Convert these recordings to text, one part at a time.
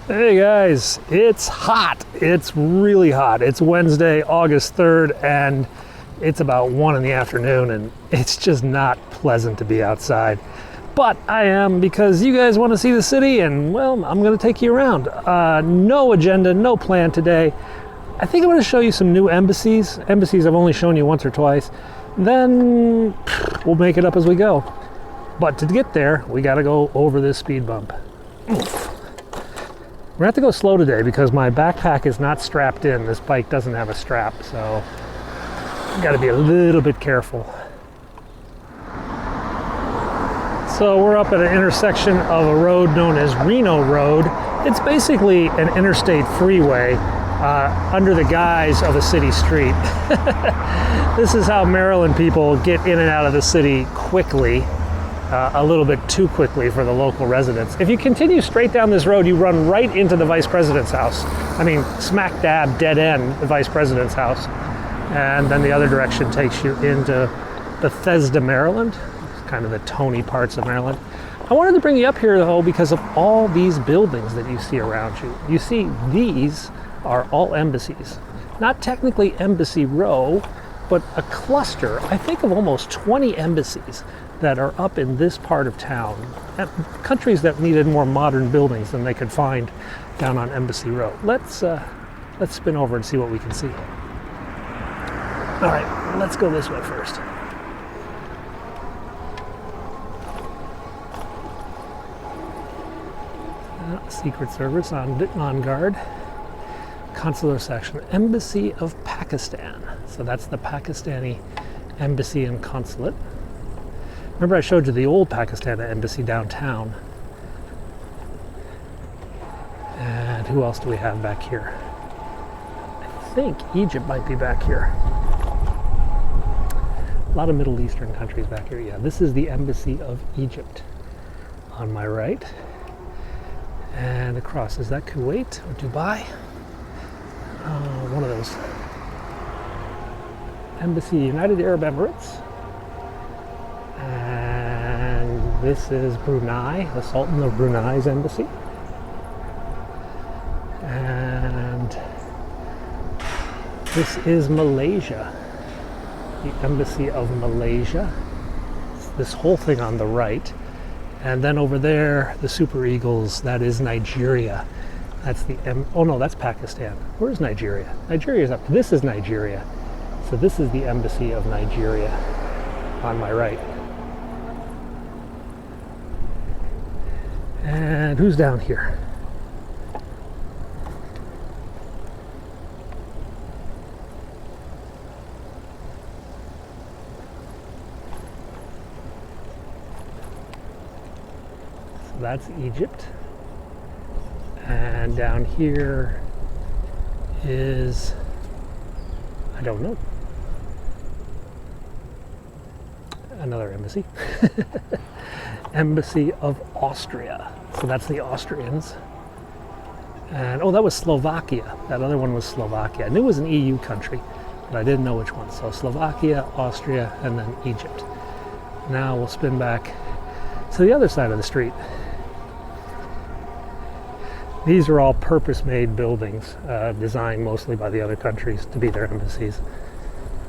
Hey guys, it's hot. It's really hot. It's Wednesday, August 3rd, and it's about 1 in the afternoon, and it's just not pleasant to be outside. But I am, because you guys want to see the city, and well, I'm going to take you around. No agenda, no plan today. I think I'm going to show you some new embassies. Embassies I've only shown you once or twice. Then we'll make it up as we go. But to get there, we got to go over this speed bump. Oof. We're gonna have to go slow today because my backpack is not strapped in. This bike doesn't have a strap, so got to be a little bit careful. So we're up at an intersection of a road known as Reno Road. It's basically an interstate freeway under the guise of a city street. This is how Maryland people get in and out of the city quickly. A little bit too quickly for the local residents. If you continue straight down this road, you run right into the vice president's house. I mean, smack dab, dead end, the vice president's house. And then the other direction takes you into Bethesda, Maryland. It's kind of the Tony parts of Maryland. I wanted to bring you up here, though, because of all these buildings that you see around you. You see, these are all embassies. Not technically Embassy Row, but a cluster, I think, of almost 20 embassies that are up in this part of town. Countries that needed more modern buildings than they could find down on Embassy Row. Let's spin over and see what we can see. All right, let's go this way first. Secret Service on guard. Consular section, Embassy of Pakistan. So that's the Pakistani embassy and consulate. Remember I showed you the old Pakistan embassy downtown. And who else do we have back here? I think Egypt might be back here. A lot of Middle Eastern countries back here. Yeah, this is the Embassy of Egypt on my right. And across, is that Kuwait or Dubai? One of those. Embassy, United Arab Emirates. And this is Brunei, the Sultan of Brunei's embassy. And this is Malaysia, the Embassy of Malaysia. It's this whole thing on the right. And then over there, the Super Eagles, that is Nigeria. That's oh no, that's Pakistan. Where's Nigeria? Nigeria's up. This is Nigeria. So this is the Embassy of Nigeria on my right. And who's down here? So that's Egypt. And down here is, I don't know, another embassy. Embassy of Austria. So that's the Austrians. And oh, that was Slovakia. That other one was Slovakia. I knew it was an EU country, but I didn't know which one. So Slovakia, Austria, and then Egypt. Now we'll spin back to the other side of the street. These are all purpose-made buildings, designed mostly by the other countries to be their embassies.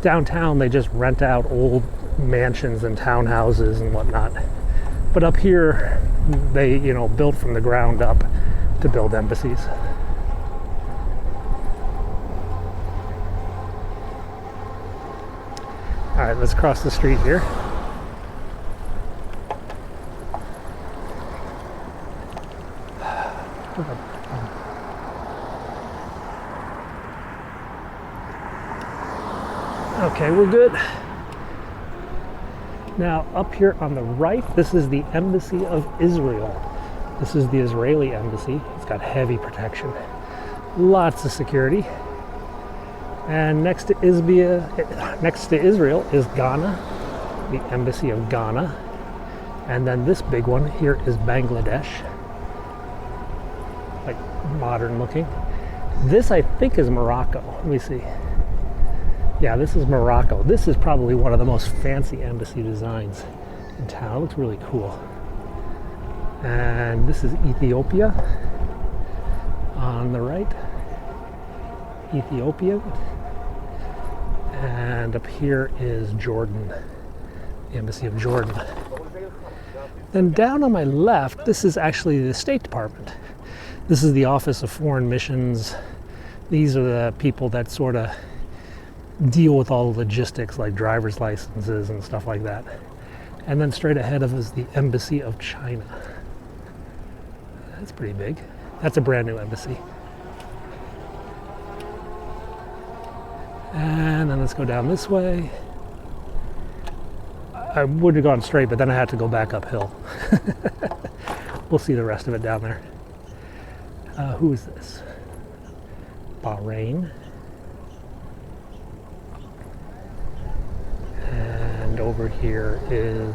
Downtown, they just rent out old mansions and townhouses and whatnot. But up here, they, built from the ground up to build embassies. All right, let's cross the street here. Okay, we're good. Now, up here on the right, this is the Embassy of Israel. This is the Israeli embassy. It's got heavy protection. Lots of security. And next to Israel is Ghana, the Embassy of Ghana. And then this big one here is Bangladesh. Like modern looking. This, I think, is Morocco. Let me see. Yeah, this is Morocco. This is probably one of the most fancy embassy designs in town. It looks really cool. And this is Ethiopia. On the right, Ethiopia. And up here is Jordan, the Embassy of Jordan. Then down on my left, this is actually the State Department. This is the Office of Foreign Missions. These are the people that sort of deal with all the logistics like driver's licenses and stuff like that. And then straight ahead of us, the Embassy of China. That's pretty big. That's a brand new embassy. And then let's go down this way. I would have gone straight, but then I had to go back uphill. We'll see the rest of it down there. Who is this? Bahrain. And over here is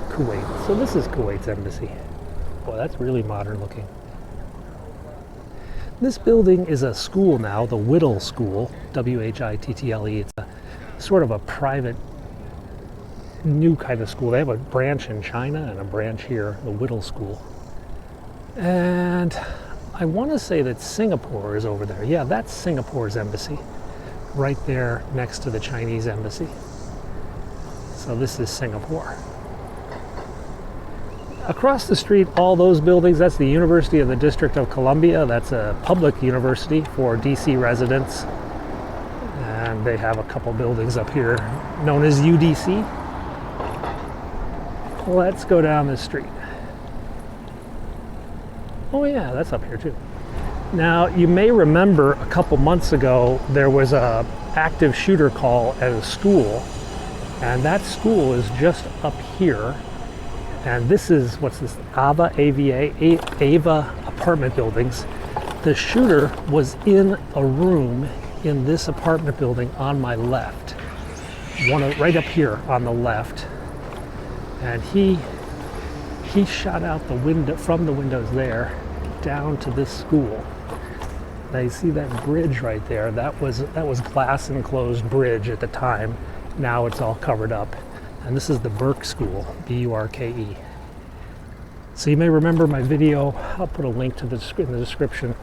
Kuwait. So this is Kuwait's embassy. Boy, that's really modern looking. This building is a school now, the Whittle School, W-H-I-T-T-L-E. It's a sort of a private, new kind of school. They have a branch in China and a branch here, the Whittle School. And I want to say that Singapore is over there. Yeah, that's Singapore's embassy, right there next to the Chinese embassy. So this is Singapore. Across the street, all those buildings, that's the University of the District of Columbia. That's a public university for D.C. residents. And they have a couple buildings up here known as UDC. Let's go down this street. Oh yeah, that's up here too. Now, you may remember a couple months ago, there was a active shooter call at a school. And that school is just up here. And this is, what's this, Ava apartment buildings. The shooter was in a room in this apartment building on my left. Right up here on the left. And he shot out the window, from the windows there, down to this school. Now you see that bridge right there, that was glass enclosed bridge at the time. Now it's all covered up. And this is the Burke School, B-U-R-K-E. So you may remember my video, I'll put a link to in the description,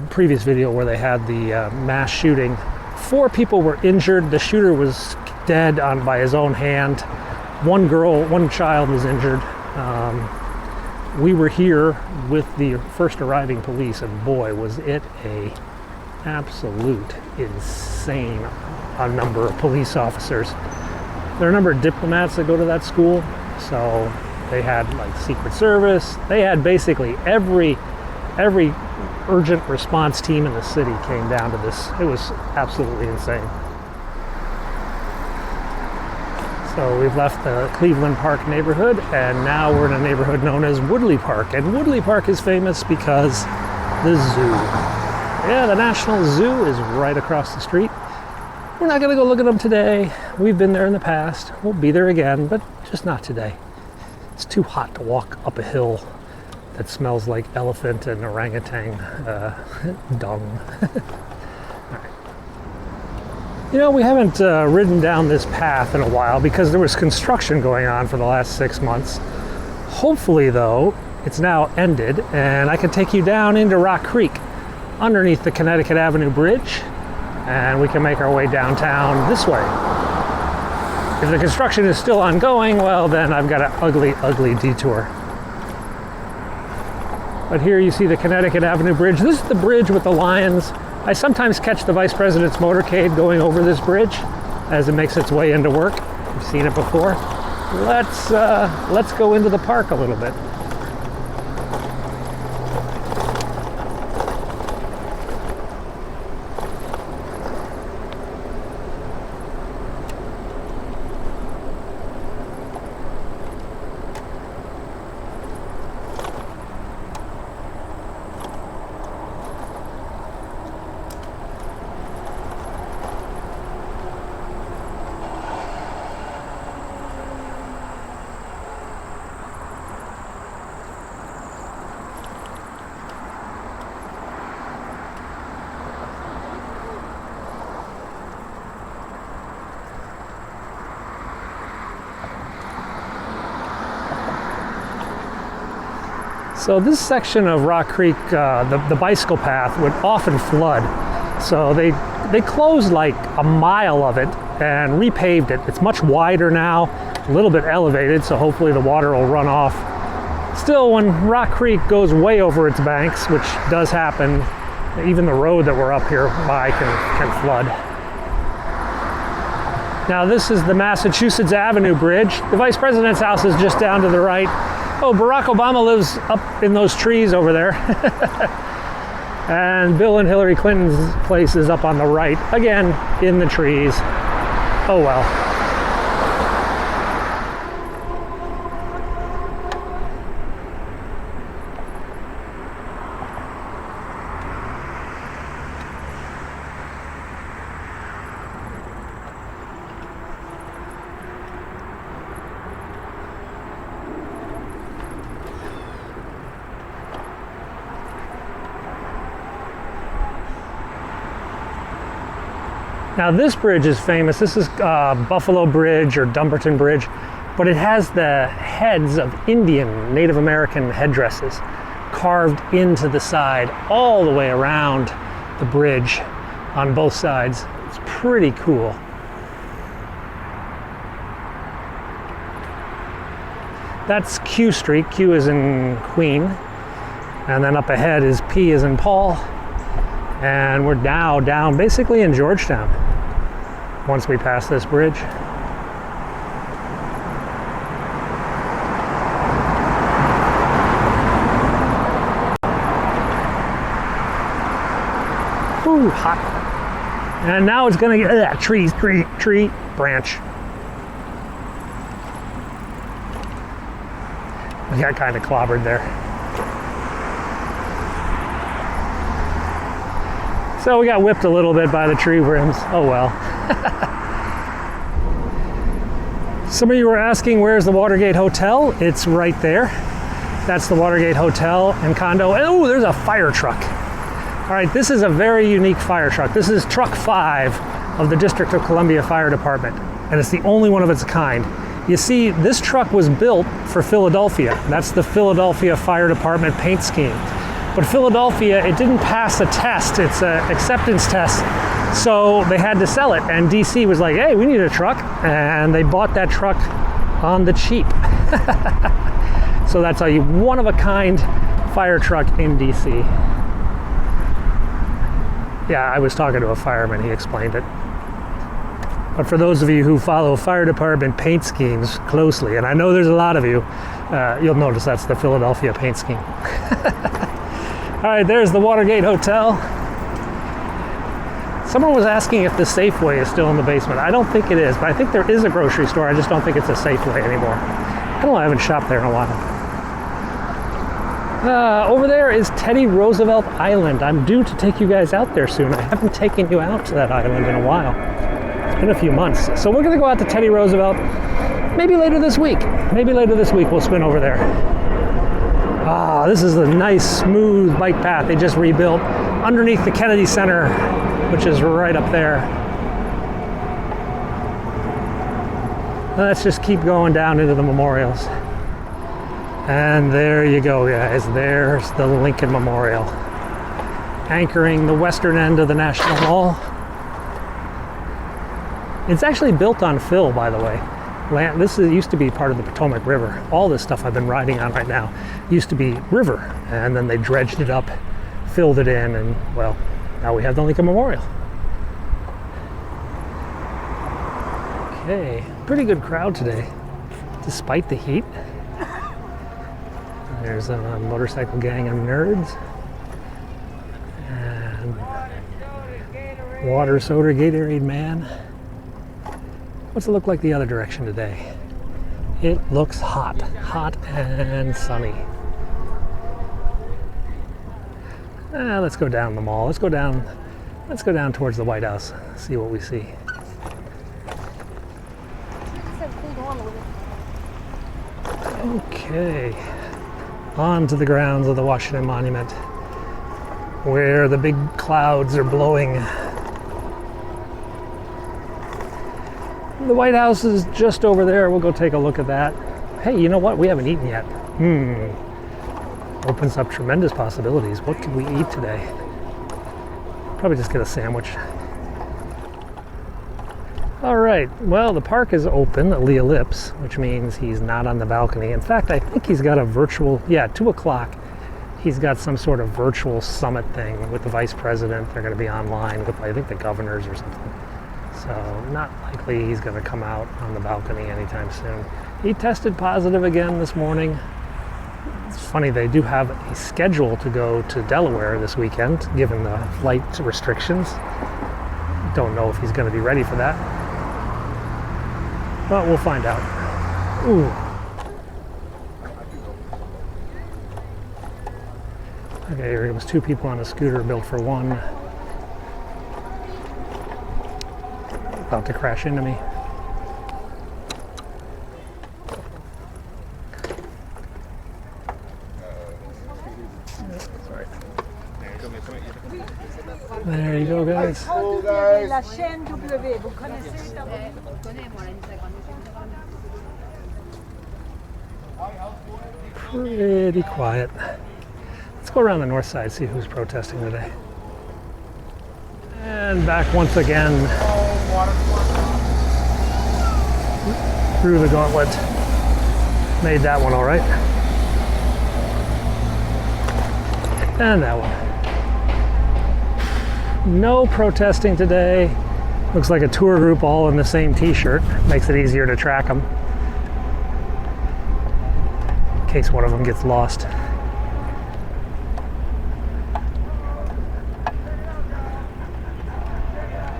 previous video where they had the mass shooting. 4 people were injured. The shooter was dead by his own hand. One child was injured. We were here with the first arriving police, and boy, was it a absolute insane number of police officers. There are a number of diplomats that go to that school, so they had like Secret Service. They had basically every urgent response team in the city came down to this. It was absolutely insane. So we've left the Cleveland Park neighborhood, and now we're in a neighborhood known as Woodley Park. And Woodley Park is famous because the zoo. Yeah, the National Zoo is right across the street. We're not going to go look at them today. We've been there in the past. We'll be there again, but just not today. It's too hot to walk up a hill that smells like elephant and orangutan dung. You know, we haven't ridden down this path in a while because there was construction going on for the last 6 months. Hopefully, though, it's now ended, and I can take you down into Rock Creek underneath the Connecticut Avenue Bridge, and we can make our way downtown this way. If the construction is still ongoing, well, then I've got an ugly, ugly detour. But here you see the Connecticut Avenue Bridge. This is the bridge with the lions. I sometimes catch the Vice President's motorcade going over this bridge as it makes its way into work. You've seen it before. Let's go into the park a little bit. So this section of Rock Creek, the bicycle path would often flood. So they closed like a mile of it and repaved it. It's much wider now, a little bit elevated, so hopefully the water will run off. Still, when Rock Creek goes way over its banks, which does happen, even the road that we're up here by can flood. Now this is the Massachusetts Avenue Bridge. The Vice President's house is just down to the right. Oh, Barack Obama lives up in those trees over there. And Bill and Hillary Clinton's place is up on the right, again, in the trees. Oh well. Now this bridge is famous. This is Buffalo Bridge or Dumbarton Bridge, but it has the heads of Indian, Native American headdresses carved into the side all the way around the bridge on both sides. It's pretty cool. That's Q Street. Q is in Queen. And then up ahead is P as in Paul. And we're now down basically in Georgetown once we pass this bridge. Ooh, hot. And now it's gonna get tree branch. We got kind of clobbered there. So we got whipped a little bit by the tree brims. Oh well. Some of you were asking, where's the Watergate Hotel? It's right there. That's the Watergate Hotel and condo. Oh, there's a fire truck. All right, this is a very unique fire truck. This is truck 5 of the District of Columbia Fire Department, and it's the only one of its kind. You see, this truck was built for Philadelphia. That's the Philadelphia Fire Department paint scheme. But Philadelphia, it didn't pass a test. It's an acceptance test. So they had to sell it. And DC was like, hey, we need a truck. And they bought that truck on the cheap. So that's a one-of-a-kind fire truck in DC. Yeah, I was talking to a fireman. He explained it. But for those of you who follow fire department paint schemes closely, and I know there's a lot of you, you'll notice that's the Philadelphia paint scheme. All right, there's the Watergate Hotel. Someone was asking if the Safeway is still in the basement. I don't think it is, but I think there is a grocery store. I just don't think it's a Safeway anymore. I don't know, I haven't shopped there in a while. Over there is Teddy Roosevelt Island. I'm due to take you guys out there soon. I haven't taken you out to that island in a while. It's been a few months. So we're gonna go out to Teddy Roosevelt maybe later this week. Maybe later this week we'll spin over there. Ah, this is a nice, smooth bike path they just rebuilt underneath the Kennedy Center, which is right up there. Let's just keep going down into the memorials. And there you go, guys. There's the Lincoln Memorial, anchoring the western end of the National Mall. It's actually built on fill, by the way. This used to be part of the Potomac River. All this stuff I've been riding on right now used to be river, and then they dredged it up, filled it in, and well, now we have the Lincoln Memorial. Okay, pretty good crowd today, despite the heat. There's a motorcycle gang of nerds. And water, soda, Gatorade man. What's it look like the other direction today? It looks hot and sunny. Let's go down the mall. Let's go down towards the White House. See what we see. Okay, on to the grounds of the Washington Monument, where the big clouds are blowing. The White House is just over there. We'll go take a look at that. Hey, you know what? We haven't eaten yet. Opens up tremendous possibilities. What can we eat today? Probably just get a sandwich. All right, well, the park is open, the ellipse, which means he's not on the balcony. In fact, I think he's got a virtual, 2 o'clock, he's got some sort of virtual summit thing with the vice president. They're going to be online with, I think, the governors or something. So not likely he's going to come out on the balcony anytime soon. He tested positive again this morning. It's funny, they do have a schedule to go to Delaware this weekend, given the flight restrictions. Don't know if he's going to be ready for that. But we'll find out. Ooh. Okay, here was 2 people on a scooter built for one. About to crash into me. There you go, guys. Pretty quiet. Let's go around the north side, see who's protesting today. And back once again through the gauntlet. Made that one all right. And that one. No protesting today. Looks like a tour group all in the same t-shirt. Makes it easier to track them. In case one of them gets lost.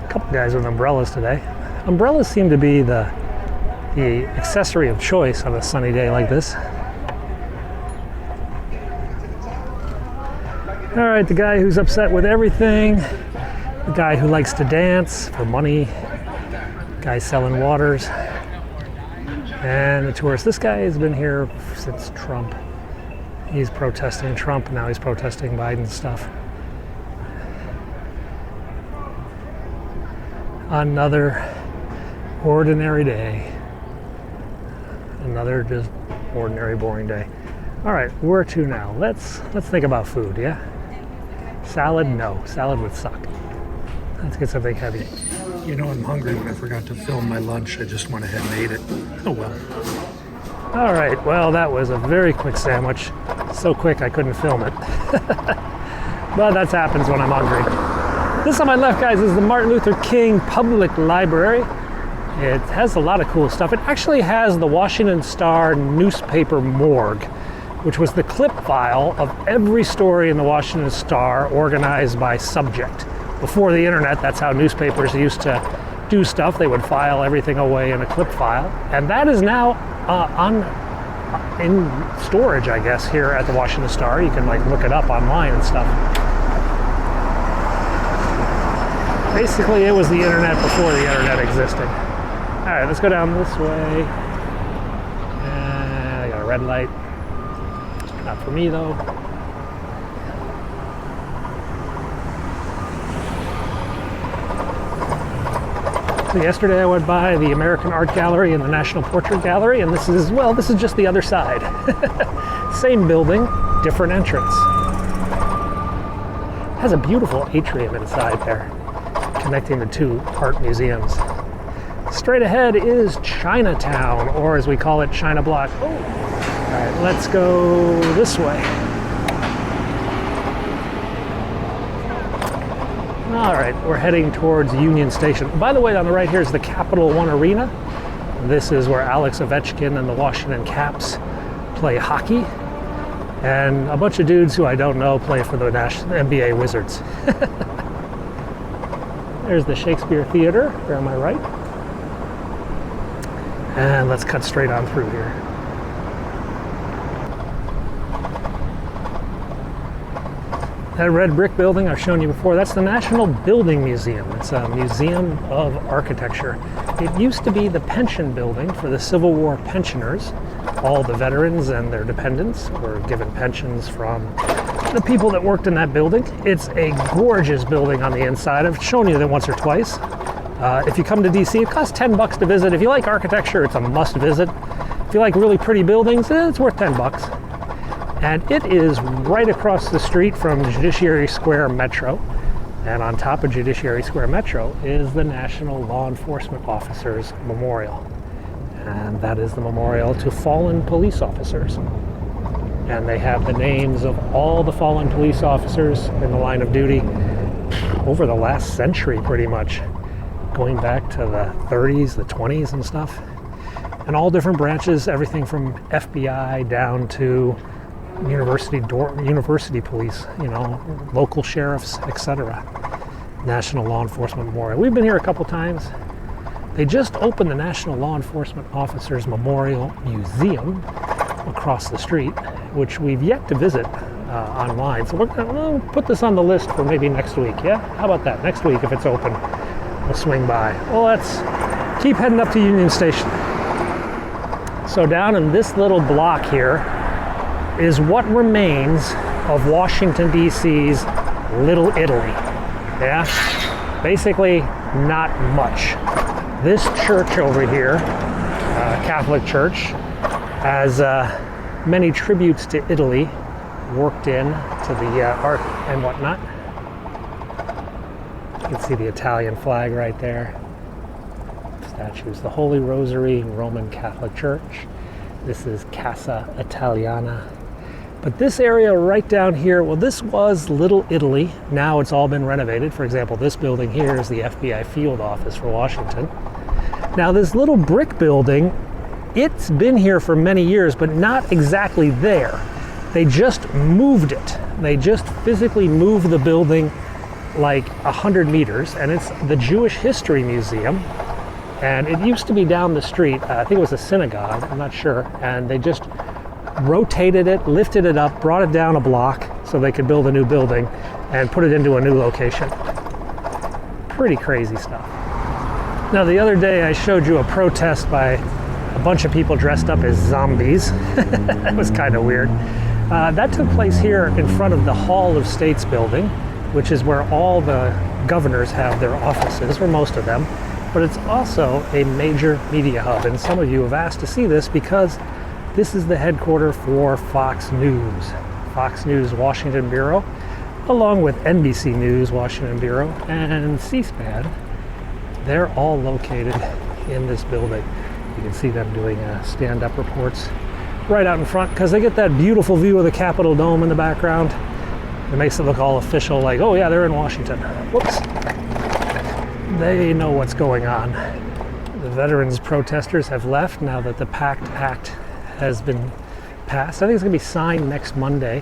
A couple guys with umbrellas today. Umbrellas seem to be the accessory of choice on a sunny day like this. All right, the guy who's upset with everything, the guy who likes to dance for money, guy selling waters, and the tourist. This guy has been here since Trump. He's protesting Trump, now he's protesting Biden's stuff. Another ordinary day. Another just ordinary, boring day. All right, where to now? Let's think about food, yeah? Salad? No. Salad would suck. Let's get something heavy. You know I'm hungry when I forgot to film my lunch. I just went ahead and ate it. Oh well. All right, well, that was a very quick sandwich. So quick I couldn't film it. But that happens when I'm hungry. This on my left, guys, is the Martin Luther King Public Library. It has a lot of cool stuff. It actually has the Washington Star newspaper morgue, which was the clip file of every story in the Washington Star organized by subject. Before the internet, that's how newspapers used to do stuff. They would file everything away in a clip file. And that is now in storage, I guess, here at the Washington Star. You can look it up online and stuff. Basically, it was the internet before the internet existed. All right, let's go down this way. And I got a red light. Not for me, though. So yesterday I went by the American Art Gallery and the National Portrait Gallery, and this is just the other side. Same building, different entrance. Has a beautiful atrium inside there, connecting the 2 art museums. Straight ahead is Chinatown, or as we call it, China Block. Oh. All right, let's go this way. All right, we're heading towards Union Station. By the way, on the right here is the Capital One Arena. This is where Alex Ovechkin and the Washington Caps play hockey. And a bunch of dudes who I don't know play for the NBA Wizards. There's the Shakespeare Theater, there on my right. And let's cut straight on through here. That red brick building I've shown you before, that's the National Building Museum. It's a museum of architecture. It used to be the pension building for the Civil War pensioners. All the veterans and their dependents were given pensions from the people that worked in that building. It's a gorgeous building on the inside. I've shown you that once or twice. If you come to DC, it costs $10 to visit. If you like architecture, it's a must visit. If you like really pretty buildings, it's worth $10. And it is right across the street from Judiciary Square Metro. And on top of Judiciary Square Metro is the National Law Enforcement Officers Memorial. And that is the memorial to fallen police officers. And they have the names of all the fallen police officers in the line of duty over the last century, pretty much, going back to the 30s, the 20s and stuff. And all different branches, everything from FBI down to university police, local sheriffs, etc. National Law Enforcement Memorial. We've been here a couple times. They just opened the National Law Enforcement Officers Memorial Museum across the street, which we've yet to visit online. So we'll put this on the list for maybe next week, yeah? How about that? Next week, if it's open, we'll swing by. Well, let's keep heading up to Union Station. So down in this little block here is what remains of Washington, D.C.'s Little Italy. Yeah? Basically, not much. This church over here, Catholic church, has many tributes to Italy worked in to the art and whatnot. You can see the Italian flag right there. Statues, the Holy Rosary Roman Catholic Church. This is Casa Italiana. But this area right down here, well, this was Little Italy. Now it's all been renovated. For example, this building here is the FBI field office for Washington. Now this little brick building, it's been here for many years, but not exactly there. They just moved it. They just physically moved the building like 100 meters, and it's the Jewish History Museum. And it used to be down the street. I think it was a synagogue, I'm not sure. And they just rotated it, lifted it up, brought it down a block so they could build a new building and put it into a new location. Pretty crazy stuff. Now, the other day I showed you a protest by a bunch of people dressed up as zombies. That was kind of weird. That took place here in front of the Hall of States building, which is where all the governors have their offices, or most of them. But it's also a major media hub, and some of you have asked to see this because this is the headquarters for Fox News. Fox News Washington Bureau, along with NBC News Washington Bureau and C-SPAN. They're all located in this building. You can see them doing stand-up reports right out in front because they get that beautiful view of the Capitol Dome in the background. It makes it look all official, like, oh yeah, they're in Washington. Whoops. They know what's going on. The veterans protesters have left now that the PACT Act has been passed. I think it's going to be signed next Monday.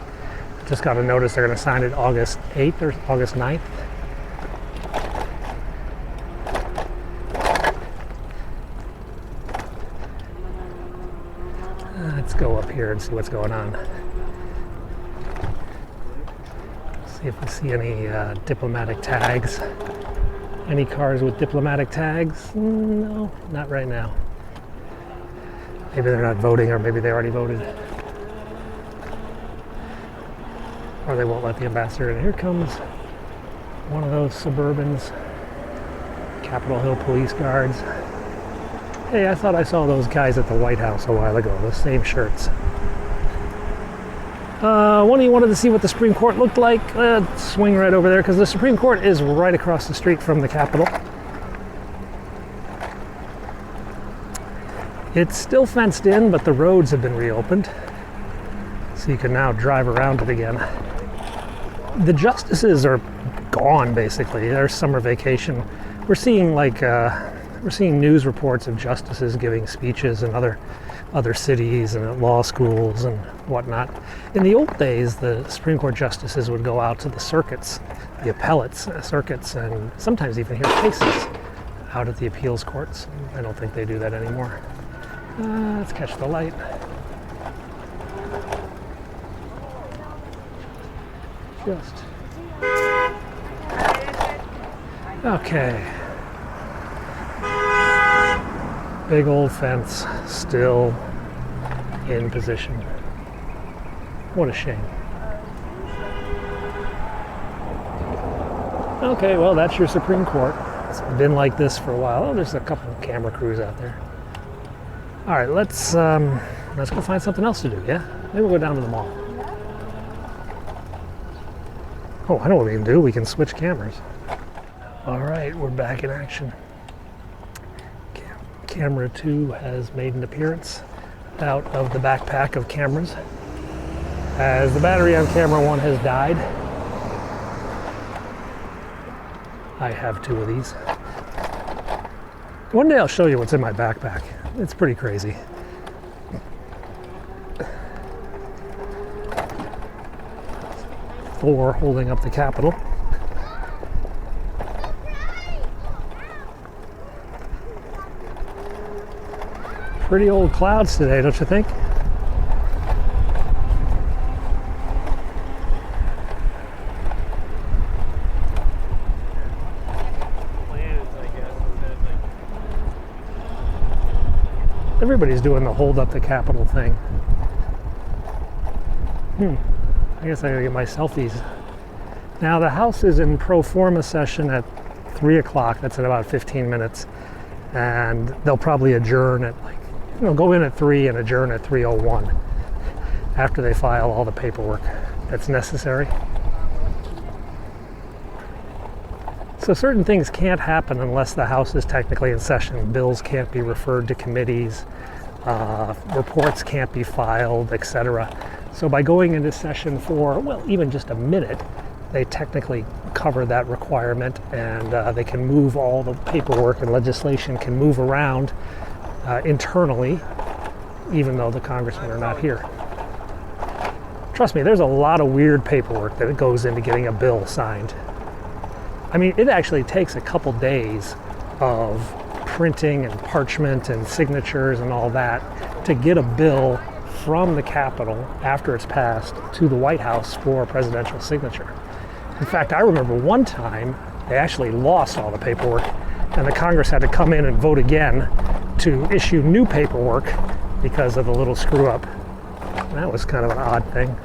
Just got a notice they're going to sign it August 8th or August 9th. Let's go up here and see what's going on. See if we see any diplomatic tags. Any cars with diplomatic tags? No, not right now. Maybe they're not voting, or maybe they already voted. Or they won't let the ambassador in. Here comes one of those Suburbans. Capitol Hill police guards. Hey, I thought I saw those guys at the White House a while ago, those same shirts. One of you wanted to see what the Supreme Court looked like? Swing right over there, because the Supreme Court is right across the street from the Capitol. It's still fenced in, but the roads have been reopened, so you can now drive around it again. The justices are gone, basically. Their summer vacation. We're seeing news reports of justices giving speeches in other cities and at law schools and whatnot. In the old days, the Supreme Court justices would go out to the circuits, the appellates circuits, and sometimes even hear cases out at the appeals courts. I don't think they do that anymore. Let's catch the light. Okay. Big old fence still in position. What a shame. Okay, well, that's your Supreme Court. It's been like this for a while. Oh, there's a couple of camera crews out there. All right, let's go find something else to do, yeah? Maybe we'll go down to the mall. Oh, I know what we can do. We can switch cameras. All right, we're back in action. Camera 2 has made an appearance out of the backpack of cameras, as the battery on camera 1 has died. I have 2 of these. One day I'll show you what's in my backpack. It's pretty crazy. Thor holding up the Capitol. Pretty old clouds today, don't you think? Everybody's doing the hold up the Capitol thing. I guess I gotta get my selfies. Now the House is in pro forma session at 3 o'clock. That's in about 15 minutes. And they'll probably adjourn at go in at 3 and adjourn at 3:01 after they file all the paperwork that's necessary. So certain things can't happen unless the House is technically in session. Bills can't be referred to committees, reports can't be filed, etc. So by going into session for, well, even just a minute, they technically cover that requirement, and they can move all the paperwork, and legislation can move around internally, even though the congressmen are not here. Trust me, there's a lot of weird paperwork that goes into getting a bill signed. I mean, it actually takes a couple days of printing and parchment and signatures and all that to get a bill from the Capitol after it's passed to the White House for presidential signature. In fact, I remember one time they actually lost all the paperwork, and the Congress had to come in and vote again to issue new paperwork because of the little screw up. That was kind of an odd thing.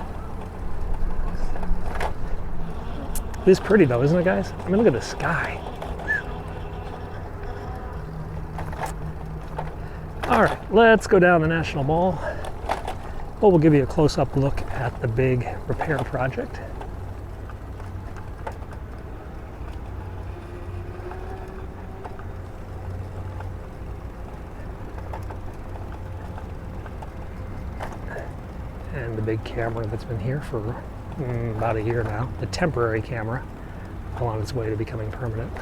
It is pretty though, isn't it, guys? I mean, look at the sky. All right, let's go down the National Mall. Well, we'll give you a close-up look at the big repair project. And the big camera that's been here for about a year now, the temporary camera, on its way to becoming permanent.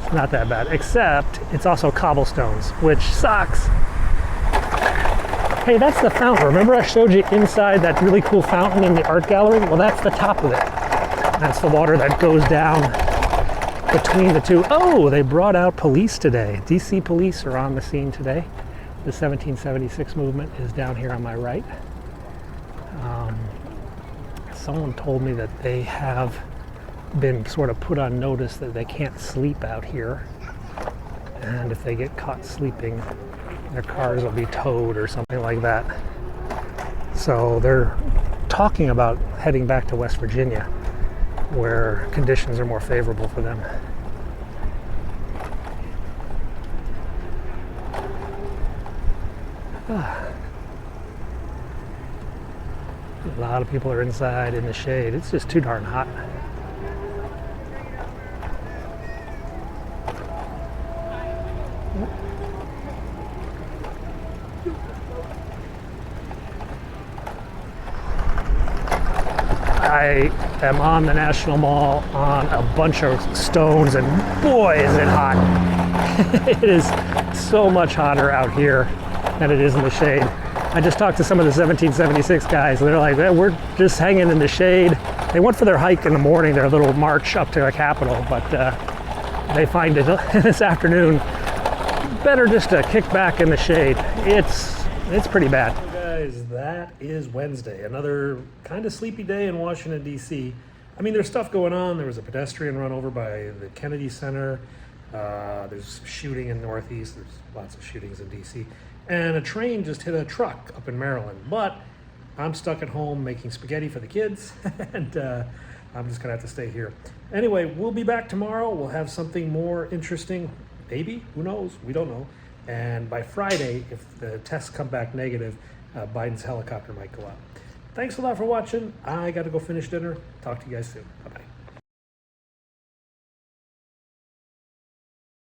It's not that bad, except it's also cobblestones, which sucks. Hey, that's the fountain. Remember I showed you inside that really cool fountain in the art gallery? Well, that's the top of it. That's the water that goes down between the two. Oh, they brought out police today. DC police are on the scene today. The 1776 movement is down here on my right. Someone told me that they have been sort of put on notice that they can't sleep out here. And if they get caught sleeping, their cars will be towed or something like that. So they're talking about heading back to West Virginia, where conditions are more favorable for them. A lot of people are inside in the shade. It's just too darn hot. I am on the National Mall on a bunch of stones, and boy is it hot. It is so much hotter out here than it is in the shade. I just talked to some of the 1776 guys, and they're like, we're just hanging in the shade. They went for their hike in the morning, their little march up to the Capitol, but they find it this afternoon better just to kick back in the shade. It's pretty bad. Guys, that is Wednesday, another kind of sleepy day in Washington, D.C. I mean, there's stuff going on. There was a pedestrian run over by the Kennedy Center. There's shooting in Northeast. There's lots of shootings in D.C. And a train just hit a truck up in Maryland. But I'm stuck at home making spaghetti for the kids, and I'm just gonna have to stay here. Anyway, we'll be back tomorrow. We'll have something more interesting, maybe, who knows, we don't know. And by Friday, if the tests come back negative, Biden's helicopter might go up. Thanks a lot for watching. I got to go finish dinner. Talk to you guys soon. Bye-bye.